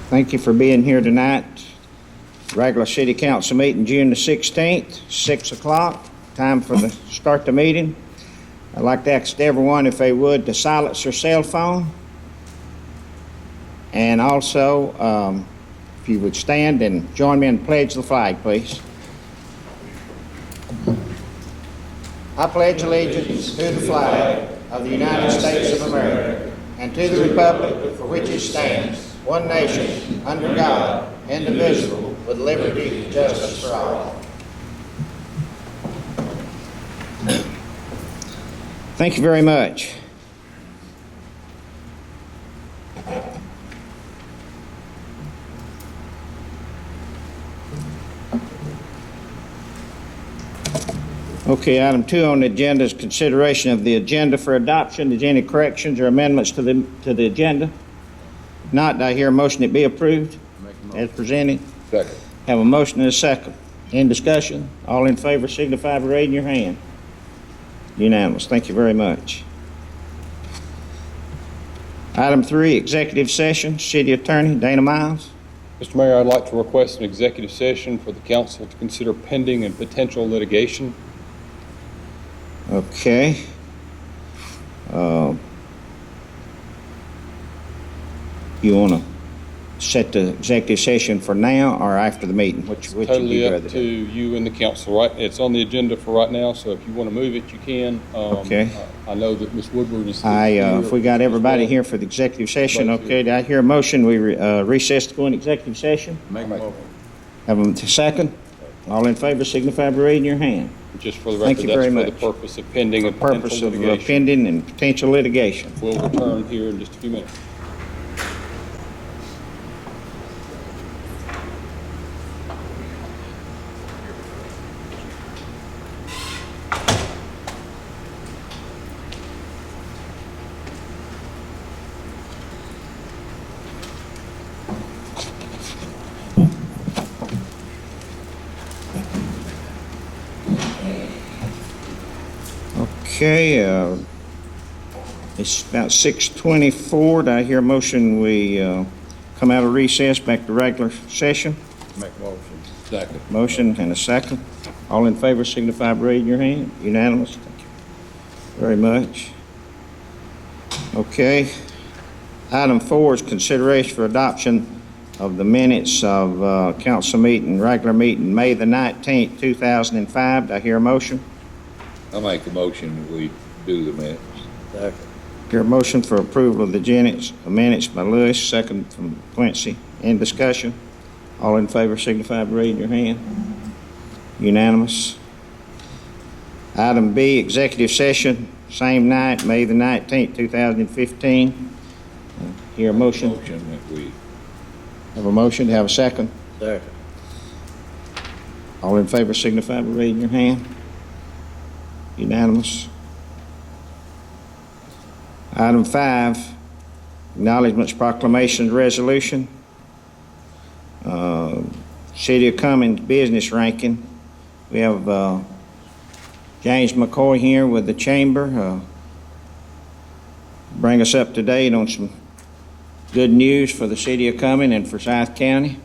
Thank you for being here tonight. Regular City Council meeting June the 16th, 6 o'clock. Time for the start the meeting. I'd like to ask everyone if they would to silence their cell phone. And also, if you would stand and join me in the pledge of the flag, please. I pledge allegiance to the flag of the United States of America and to the republic for which it stands, one nation, under God, indivisible, with liberty and justice for all. Thank you very much. Okay, item 2 on the agenda is consideration of the agenda for adoption. Is there any corrections or amendments to the agenda? Not, do I hear a motion that be approved as presented? Second. Have a motion and a second. In discussion? All in favor signify by raising your hand. Unanimous. Thank you very much. Item 3, executive session. City Attorney Dana Miles. Mr. Mayor, I'd like to request an executive session for the council to consider pending and potential litigation. Okay. You want to set the executive session for now or after the meeting? Which Totally you'd up rather to do? you and the council, right? It's on the agenda for right now, so if you want to move it, you can. Okay. I know that Ms. Woodward is If we got everybody here for the executive session, okay, do I hear a motion? We recess to go in executive session? Make a motion. Have a second? All in favor signify by raising your hand. Just for the Thank record, you very that's for much. the purpose of pending and Purpose potential of litigation. pending and potential litigation. We'll return here in just a few minutes. Okay, it's about 6:24. Do I hear a motion we come out of recess back to regular session? Make a motion. Second. Motion and a second. All in favor signify by raising your hand. Unanimous. Thank you very much. Okay. Item 4 is consideration for adoption of the minutes of council meeting, regular meeting, May the 19th, 2005. Do I hear a motion? I make a motion that we do the minutes. Hear a motion for approval of the minutes by Lewis, second from Quincy. In discussion? All in favor signify by raising your hand. Unanimous. Item B, executive session, same night, May the 19th, 2015. Hear a motion? Motion that we, Have a motion, have a second? second. All in favor signify by raising your hand. Unanimous. Item 5, acknowledgements, proclamations, resolution. City of Cumming business ranking. We have James McCoy here with the chamber. Bring us up to date on some good news for the City of Cumming and for South County.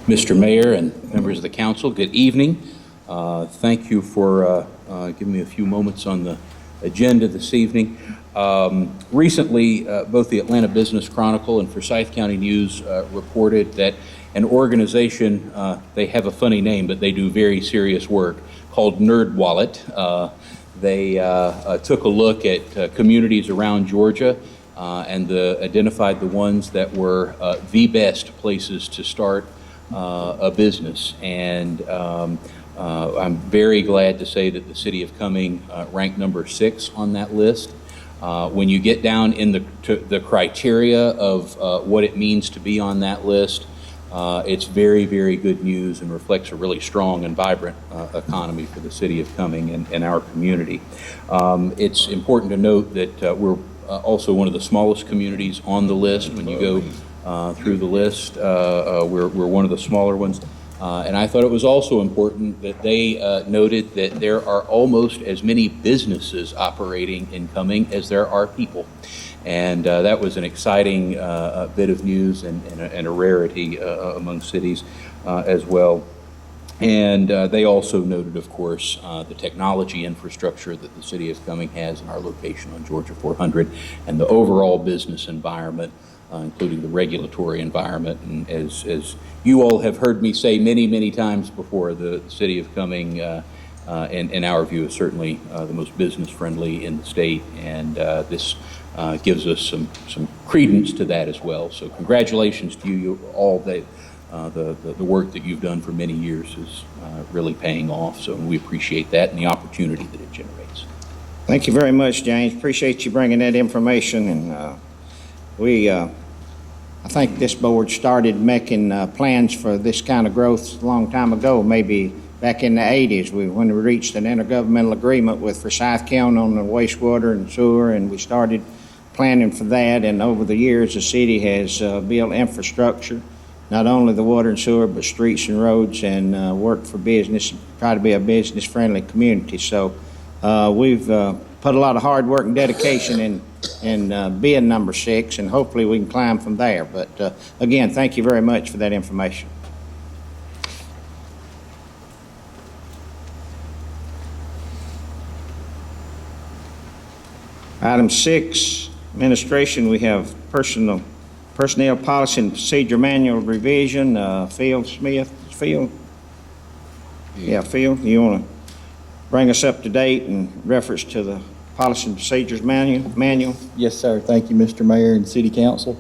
Mr. Mayor and members of the council, good evening. Thank you for giving me a few moments on the agenda this evening. Recently, both the Atlanta Business Chronicle and Forsyth County News reported that an organization, they have a funny name, but they do very serious work, called NerdWallet. They took a look at communities around Georgia and identified the ones that were the best places to start a business, and I'm very glad to say that the City of Cumming ranked number 6 on that list. When you get down in the criteria of what it means to be on that list, it's very, very good news and reflects a really strong and vibrant economy for the City of Cumming and our community. It's important to note that we're also one of the smallest communities on the list. When you go through the list, we're one of the smaller ones. And I thought it was also important that they noted that there are almost as many businesses operating in Cumming as there are people. And that was an exciting bit of news and a rarity among cities as well. And they also noted, of course, the technology infrastructure that the city of Cumming has in our location on Georgia 400 and the overall business environment, including the regulatory environment. And as you all have heard me say many, many times before, the city of Cumming, in our view, is certainly the most business-friendly in the state, and this gives us some credence to that as well. So congratulations to you all. The work that you've done for many years is really paying off, so we appreciate that and the opportunity that it generates. Thank you very much, James. Appreciate you bringing that information. And I think this board started making plans for this kind of growth a long time ago, maybe back in the 80s, when we reached an intergovernmental agreement with Forsyth County on the wastewater and sewer, and we started planning for that. And over the years, the city has built infrastructure, not only the water and sewer, but streets and roads, and worked for business, try to be a business-friendly community. So we've put a lot of hard work and dedication in being number 6, and hopefully we can climb from there. But again, thank you very much for that information. Item 6, administration, we have personnel policy and procedure manual revision. Phil Smith. Phil? Yeah, Phil, you want to bring us up to date in reference to the policy and procedures manual? Yes, sir. Thank you, Mr. Mayor and City Council.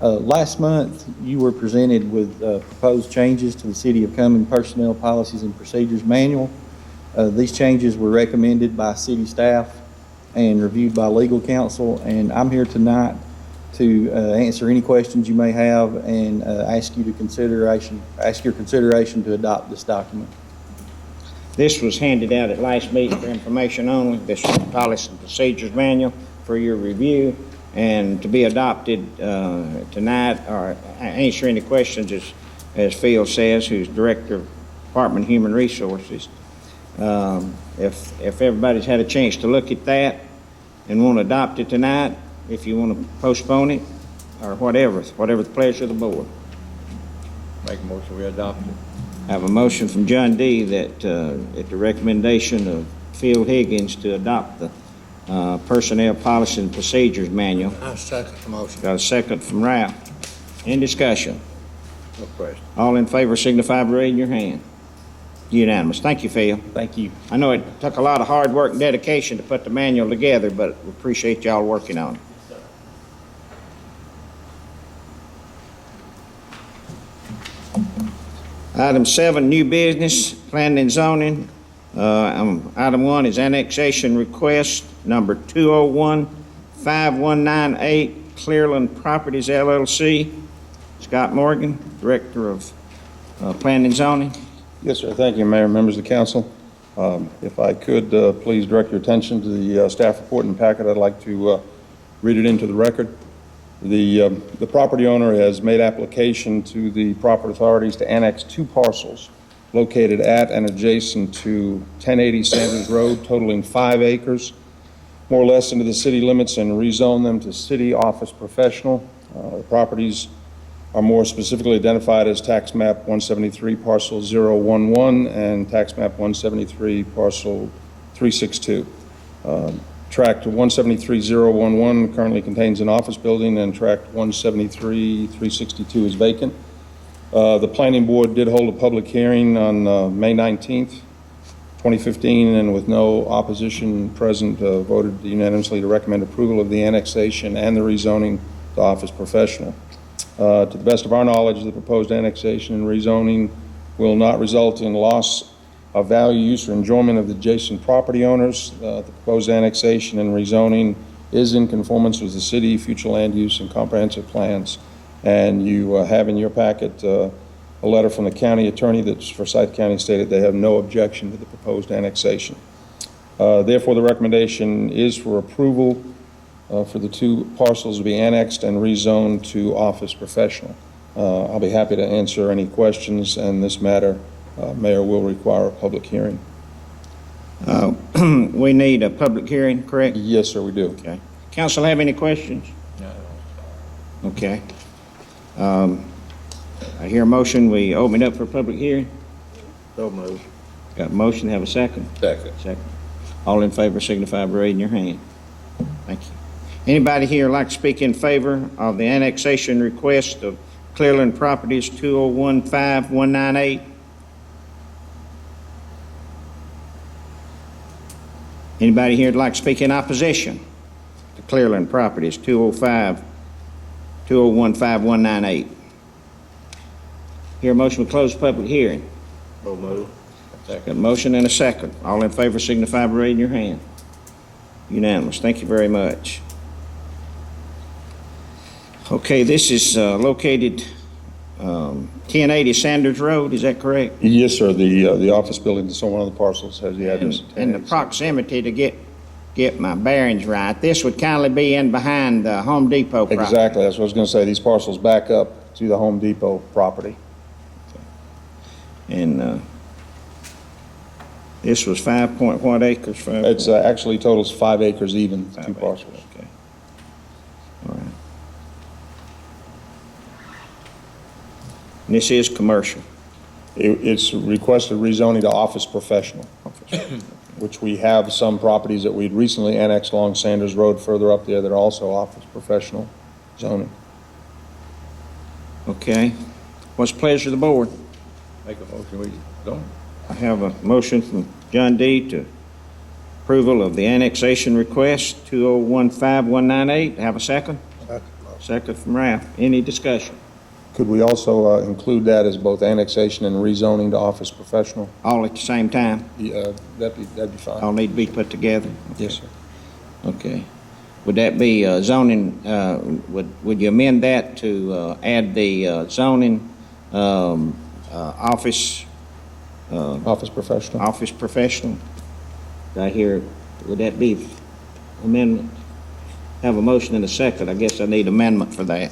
Last month, you were presented with proposed changes to the City of Cumming Personnel Policies and Procedures Manual. These changes were recommended by city staff and reviewed by legal counsel, and I'm here tonight to answer any questions you may have and ask your consideration to adopt this document. This was handed out at last meeting for information only. This is the policy and procedures manual for your review and to be adopted tonight, or answer any questions, as Phil says, who's Director of Department of Human Resources. If everybody's had a chance to look at that and want to adopt it tonight, if you want to postpone it, or whatever the pleasure of the board. Make a motion, we adopt it. I have a motion from John D. that at the recommendation of Phil Higgins to adopt the Personnel Policy and Procedures Manual. I second the motion. Got a second from Ralph. In discussion? No question. All in favor signify by raising your hand. Unanimous. Thank you, Phil. Thank you. I know it took a lot of hard work and dedication to put the manual together, but we appreciate y'all working on it. Item 7, new business, planning and zoning. Item 1 is annexation request number 201-5198, Clearland Properties LLC. Scott Morgan, Director of Planning and Zoning. Yes, sir. Thank you, Mayor, members of the council. If I could, please direct your attention to the staff report and packet. I'd like to read it into the record. The property owner has made application to the proper authorities to annex 2 parcels located at and adjacent to 1080 Sanders Road, totaling 5 acres, more or less into the city limits, and rezone them to city office professional. The properties are more specifically identified as tax map 173 parcel 011 and tax map 173 parcel 362. Tract 173-011 currently contains an office building, and tract 173-362 is vacant. The planning board did hold a public hearing on May 19th, 2015, and with no opposition present, voted unanimously to recommend approval of the annexation and the rezoning to office professional. To the best of our knowledge, the proposed annexation and rezoning will not result in loss of value, use, or enjoyment of the adjacent property owners. The proposed annexation and rezoning is in conformance with the city future land use and comprehensive plans. And you have in your packet a letter from the county attorney that Forsyth County stated they have no objection to the proposed annexation. Therefore, the recommendation is for approval for the 2 parcels to be annexed and rezoned to office professional. I'll be happy to answer any questions, and this matter, Mayor, will require a public hearing. We need a public hearing, correct? Yes, sir, we do. Okay. Council have any questions? No. Okay. I hear a motion, we open it up for public hearing. So moved. Got a motion, have a second? Second. Second. All in favor signify by raising your hand. Thank you. Anybody here like to speak in favor of the annexation request of Clearland Properties 2015198? Anybody here would like to speak in opposition to Clearland Properties 2015198? Hear a motion to close the public hearing. So moved. Second. Motion and a second. All in favor signify by raising your hand. Unanimous. Thank you very much. Okay, this is located 1080 Sanders Road, is that correct? Yes, sir, the office building that's on one of the parcels has the address. And the proximity to get my bearings right, this would kindly be in behind the Home Depot property. Exactly, that's what I was going to say. These parcels back up to the Home Depot property. And this was 5 point what acres? It's actually totals 5 acres even, 5 two acres, parcels. okay. All right. And this is commercial. It's requested rezoning to office professional, which we have some properties that we'd recently annexed along Sanders Road further up there that are also office professional zoning. Okay. What's the pleasure of the board? Make a motion, we don't. I have a motion from John D. to approval of the annexation request 2015198. Have a second? Second from Ralph. Any discussion? Could we also include that as both annexation and rezoning to office professional? All at the same time? That'd be fine. All need to be put together? Yes, sir. Okay. Would that be zoning, would you amend that to add the zoning office Office professional. office professional? Did I hear, would that be amendment? Have a motion and a second. I guess I need amendment for that.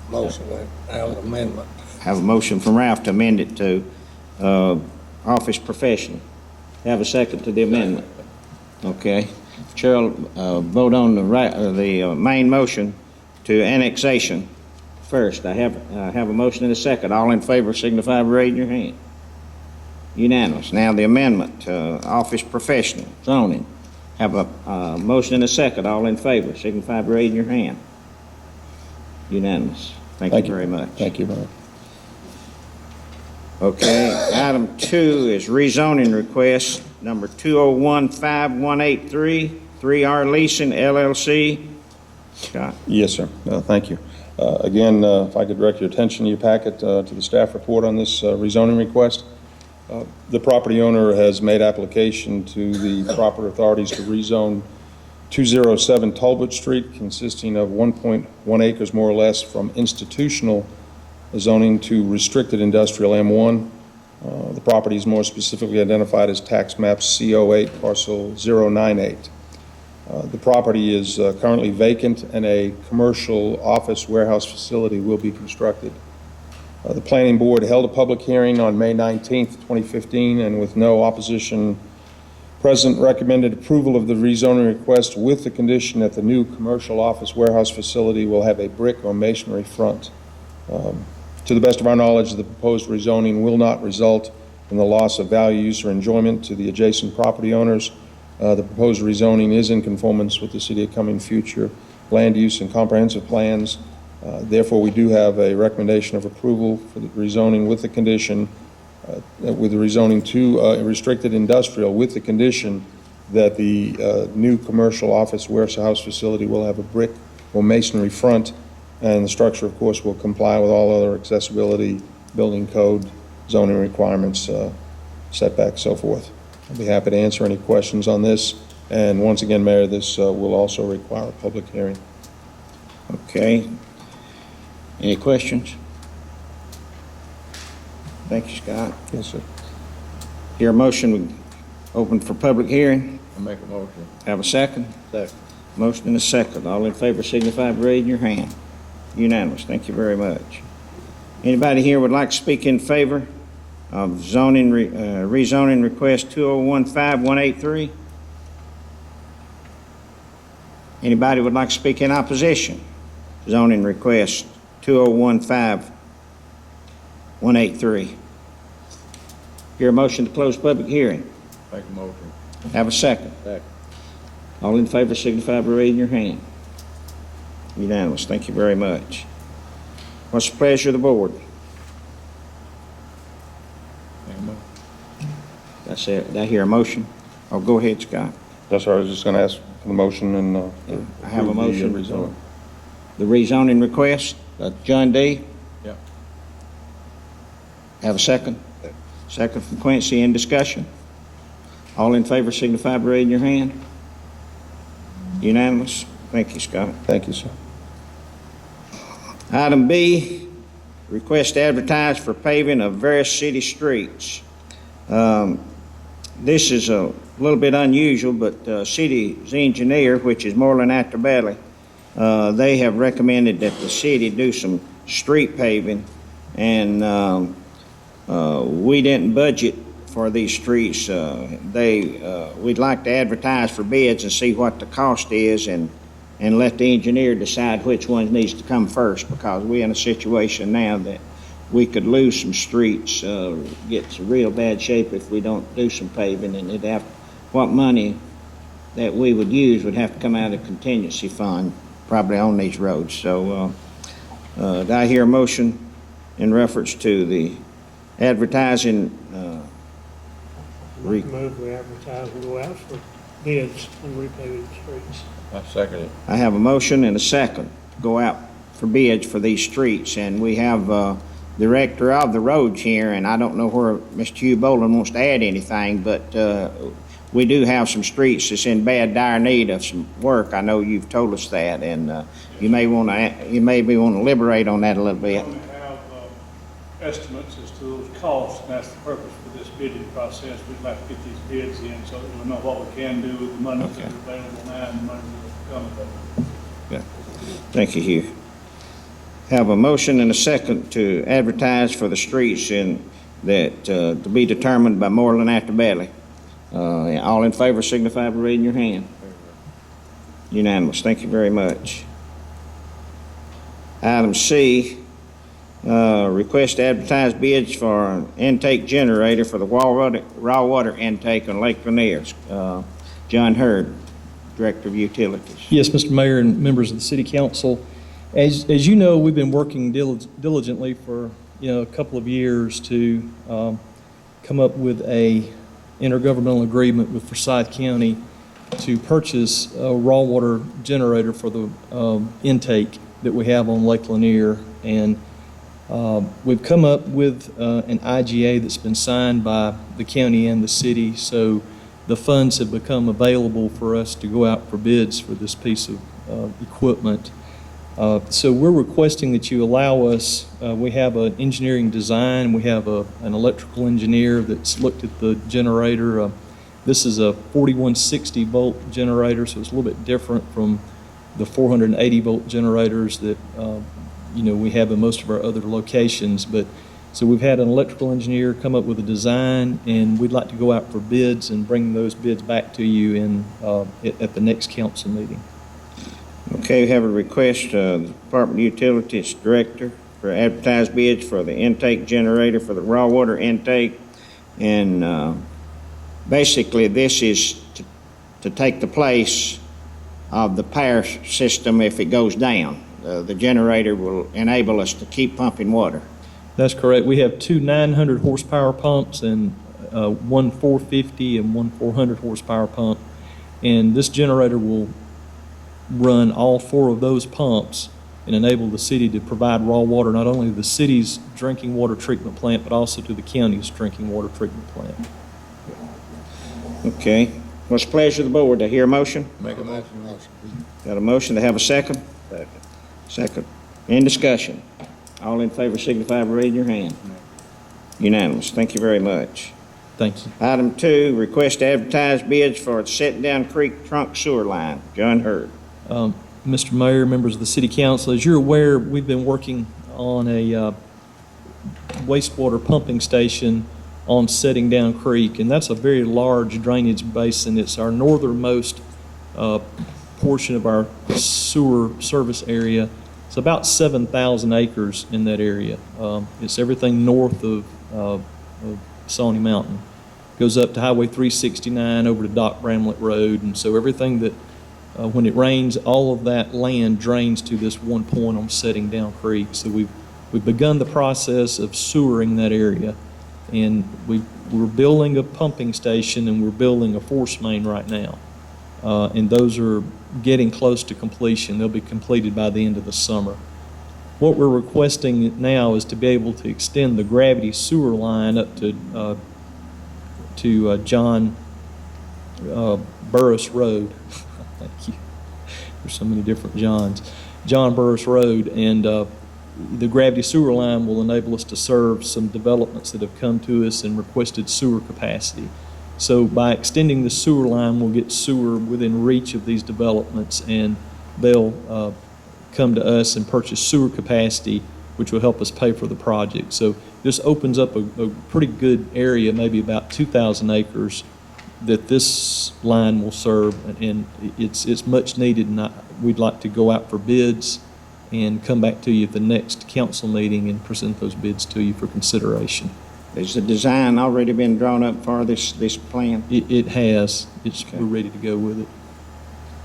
Motion, have an amendment. Have a motion from Ralph to amend it to office professional. Have a second to the amendment. Okay. Chair will vote on the main motion to annexation first. I have a motion and a second. All in favor signify by raising your hand. Unanimous. Now the amendment, office professional zoning. Have a motion and a second. All in favor signify by raising your hand. Unanimous. Thank you very much. Thank you, Mayor. Okay, item 2 is rezoning request number 2015183, 3R Leasing LLC. Scott. Yes, sir. Thank you. Again, if I could direct your attention to your packet to the staff report on this rezoning request. The property owner has made application to the proper authorities to rezone 207 Talbot Street, consisting of 1.1 acres more or less from institutional zoning to restricted industrial M1. The property is more specifically identified as tax map C08 parcel 098. The property is currently vacant and a commercial office warehouse facility will be constructed. The planning board held a public hearing on May 19th, 2015, and with no opposition present, recommended approval of the rezoning request with the condition that the new commercial office warehouse facility will have a brick or masonry front. To the best of our knowledge, the proposed rezoning will not result in the loss of value, use, or enjoyment to the adjacent property owners. The proposed rezoning is in conformance with the City of Cumming future land use and comprehensive plans. Therefore, we do have a recommendation of approval for the rezoning with the condition, with the rezoning to restricted industrial with the condition that the new commercial office warehouse facility will have a brick or masonry front, and the structure, of course, will comply with all other accessibility, building code, zoning requirements, setbacks, so forth. I'll be happy to answer any questions on this. And once again, Mayor, this will also require a public hearing. Okay. Any questions? Thank you, Scott. Yes, sir. Hear a motion, we open for public hearing. I make a motion. Have a second? Second. Motion and a second. All in favor signify by raising your hand. Unanimous. Thank you very much. Anybody here would like to speak in favor of rezoning request 2015183? Anybody would like to speak in opposition? Zoning request 2015183. Hear a motion to close public hearing. Make a motion. Have a second. Second. All in favor signify by raising your hand. Unanimous. Thank you very much. What's the pleasure of the board? Make a motion. That's it. Did I hear a motion? Oh, go ahead, Scott. That's all, I was just going to ask for the motion and I have a approve the, motion. rezone. The rezoning request, John D. Yep. Have a second? Second from Quincy. In discussion? All in favor signify by raising your hand. Unanimous. Thank you, Scott. Thank you, sir. Item B, request to advertise for paving of various city streets. This is a little bit unusual, but city's engineer, which is Moreland Atterbelly, they have recommended that the city do some street paving, and we didn't budget for these streets. We'd like to advertise for bids and see what the cost is, and let the engineer decide which one needs to come first, because we're in a situation now that we could lose some streets, get to real bad shape if we don't do some paving, and what money that we would use would have to come out of contingency fund, probably on these roads. So, do I hear a motion in reference to the advertising? Move we advertise and go out for bids on repaving streets. I second it. I have a motion and a second, go out for bids for these streets, and we have the director of the roads here, and I don't know where Mr. Hugh Boland wants to add anything, but we do have some streets that's in bad, dire need of some work. I know you've told us that, and you may want to elaborate on that a little bit. We have estimates as to those costs, and that's the purpose for this bidding process. We'd like to get these bids in so that we know what we can do with the money that's available now and the money that's coming available. Yeah. Thank you, Hugh. Have a motion and a second to advertise for the streets to be determined by Moreland Atterbelly. All in favor signify by raising your hand. Unanimous. Thank you very much. Item C, request to advertise bids for an intake generator for the raw water intake on Lake Lanier. John Hurd, Director of Utilities. Yes, Mr. Mayor and members of the City Council. As you know, we've been working diligently for a couple of years to come up with a intergovernmental agreement with Forsyth County to purchase a raw water generator for the intake that we have on Lake Lanier. And we've come up with an IGA that's been signed by the county and the city, so the funds have become available for us to go out for bids for this piece of equipment. So we're requesting that you allow us, we have an engineering design, we have an electrical engineer that's looked at the generator. This is a 4160 volt generator, so it's a little bit different from the 480 volt generators that we have in most of our other locations. But so we've had an electrical engineer come up with a design, and we'd like to go out for bids and bring those bids back to you at the next council meeting. Okay, we have a request, the Department of Utilities Director for advertised bids for the intake generator for the raw water intake. And basically this is to take the place of the power system if it goes down. The generator will enable us to keep pumping water. That's correct. We have two 900 horsepower pumps and one 450 and one 400 horsepower pump. And this generator will run all four of those pumps and enable the city to provide raw water, not only to the city's drinking water treatment plant, but also to the county's drinking water treatment plant. Okay. What's the pleasure of the board? To hear a motion? Make a motion. Got a motion to have a second? Second. In discussion. All in favor signify by raising your hand. Unanimous. Thank you very much. Thank you. Item 2, request to advertise bids for the Set Down Creek Trunk Sewer Line. John Hurd. Mr. Mayor, members of the City Council, as you're aware, we've been working on a wastewater pumping station on Setting Down Creek, and that's a very large drainage basin. It's our northernmost portion of our sewer service area. It's about 7,000 acres in that area. It's everything north of Sawney Mountain. Goes up to Highway 369 over to Dock Bramlett Road, and so everything that, when it rains, all of that land drains to this one point on Setting Down Creek. So we've begun the process of sewering that area, and we're building a pumping station and we're building a force main right now. And those are getting close to completion. They'll be completed by the end of the summer. What we're requesting now is to be able to extend the gravity sewer line up to John Burris Road. Thank you. There's so many different Johns. John Burris Road, and the gravity sewer line will enable us to serve some developments that have come to us and requested sewer capacity. So by extending the sewer line, we'll get sewer within reach of these developments, and they'll come to us and purchase sewer capacity, which will help us pay for the project. So this opens up a pretty good area, maybe about 2,000 acres, that this line will serve, and it's much needed, and we'd like to go out for bids and come back to you at the next council meeting and present those bids to you for consideration. Has the design already been drawn up for this plan? It has. We're ready to go with it.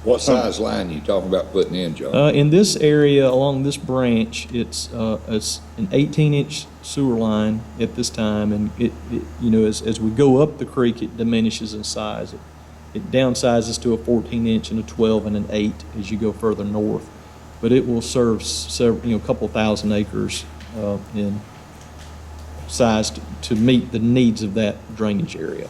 What size line you talking about putting in, John? In this area, along this branch, it's an 18-inch sewer line at this time, and it as we go up the creek, it diminishes in size. It downsizes to a 14-inch and a 12 and an 8 as you go further north. But it will serve several, a couple thousand acres in size to meet the needs of that drainage area.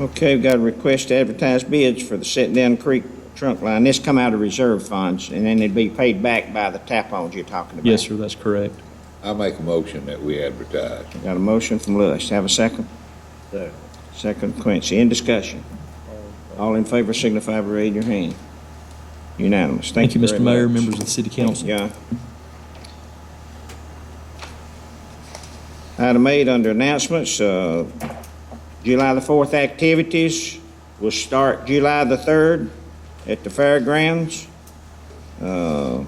Okay, we've got a request to advertise bids for the Set Down Creek trunk line. This come out of reserve funds, and then it'd be paid back by the tap-ons you're talking about. Yes, sir, that's correct. I make a motion that we advertise. Got a motion from Lewis. Have a second? Second, Quincy. In discussion? All in favor signify by raising your hand. Unanimous. Thank you, Mr. very Mayor, much. members of the City Council. Yeah. Item 8 under announcements, July the 4th activities will start July the 3rd at the fairgrounds. You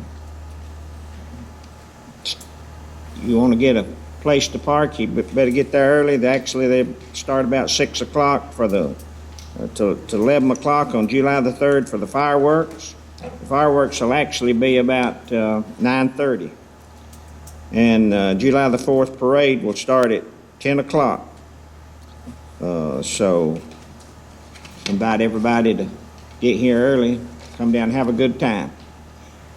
want to get a place to park, you better get there early. They start about 6 o'clock for to 11 o'clock on July the 3rd for the fireworks. The fireworks will actually be about 9:30. And July the 4th parade will start at 10 o'clock. So invite everybody to get here early, come down and have a good time.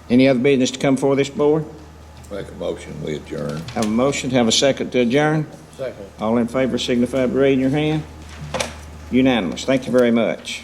Any other business to come before this board? Make a motion, we adjourn. Have a motion, have a second to adjourn? Second. All in favor signify by raising your hand. Unanimous. Thank you very much.